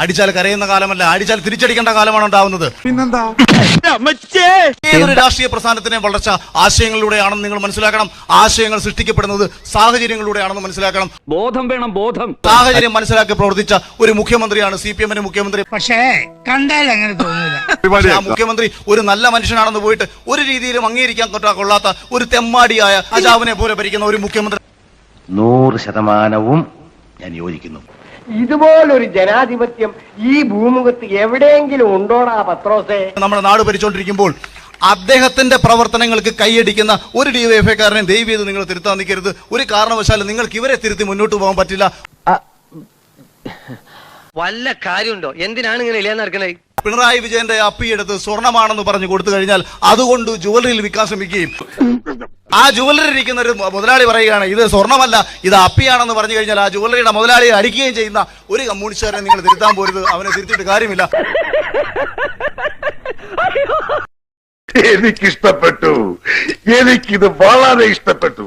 അടിച്ചാൽ കരയുന്ന കാലമല്ല, അടിച്ചാൽ തിരിച്ചടിക്കേണ്ട കാലമാണ് ഉണ്ടാവുന്നത്. പിന്നെന്താ ഏതൊരു രാഷ്ട്രീയ പ്രസ്ഥാനത്തിനെ വളർച്ച ആശയങ്ങളിലൂടെയാണെന്ന് നിങ്ങൾ മനസ്സിലാക്കണം. ആശയങ്ങൾ സൃഷ്ടിക്കപ്പെടുന്നത് സാഹചര്യങ്ങളിലൂടെയാണെന്ന് മനസ്സിലാക്കണം. ബോധം വേണം, ബോധം. സാഹചര്യം മനസ്സിലാക്കി പ്രവർത്തിച്ച ഒരു മുഖ്യമന്ത്രിയാണ് CPM-ന്റെ മുഖ്യമന്ത്രി. പക്ഷേ കണ്ടാൽ അങ്ങനെ തോന്നില്ല. ആ മുഖ്യമന്ത്രി ഒരു നല്ല മനുഷ്യനാണെന്ന് പോയിട്ട് ഒരു രീതിയിലും അംഗീകരിക്കാൻ കൊള്ളാത്ത ഒരു തെമ്മാടിയായ അജാവിനെ പോലെ ഭരിക്കുന്ന ഒരു മുഖ്യമന്ത്രി. 100% ഞാൻ യോജിക്കുന്നു. ഇതുപോലൊരു ജനാധിപത്യം ഈ ഭൂമുഖത്ത് എവിടെയെങ്കിലും ഉണ്ടോടാ പത്രോസേ? നമ്മുടെ നാട് ഭരിച്ചുകൊണ്ടിരിക്കുമ്പോൾ അദ്ദേഹത്തിന്റെ പ്രവർത്തനങ്ങൾക്ക് കൈയടിക്കുന്ന ഒരു ഡിവൈഎഫ്ഐക്കാരനെ ദയവ് ചെയ്ത് നിങ്ങൾ തിരുത്താൻ നിൽക്കരുത്. ഒരു കാരണവശാലും നിങ്ങൾക്ക് ഇവരെ തിരുത്തി മുന്നോട്ട് പോകാൻ പറ്റില്ല. വല്ല കാര്യമുണ്ടോ? എന്തിനാണ് ഇങ്ങനെ ഇല്ലാന്ന് നടക്കണേ? പിണറായി വിജയന്റെ അപ്പിയെടുത്ത് സ്വർണ്ണമാണെന്ന് പറഞ്ഞു കൊടുത്തു കഴിഞ്ഞാൽ അതുകൊണ്ട് ജുവലറിയിൽ വിൽക്കാൻ ശ്രമിക്കുകയും ആ ജുവലറി ഇരിക്കുന്ന ഒരു മുതലാളി പറയുകയാണ് ഇത് സ്വർണ്ണമല്ല, ഇത് അപ്പിയാണെന്ന് പറഞ്ഞു കഴിഞ്ഞാൽ ആ ജുവലറിയുടെ മുതലാളിയെ അടിക്കുകയും ചെയ്യുന്ന ഒരു കമ്മ്യൂണിസ്റ്റുകാരനെ നിങ്ങൾ തിരുത്താൻ പോരുത്. അവനെ തിരുത്തിയിട്ട് കാര്യമില്ല. എനിക്കിഷ്ടപ്പെട്ടു, എനിക്കിത് വളരെ ഇഷ്ടപ്പെട്ടു.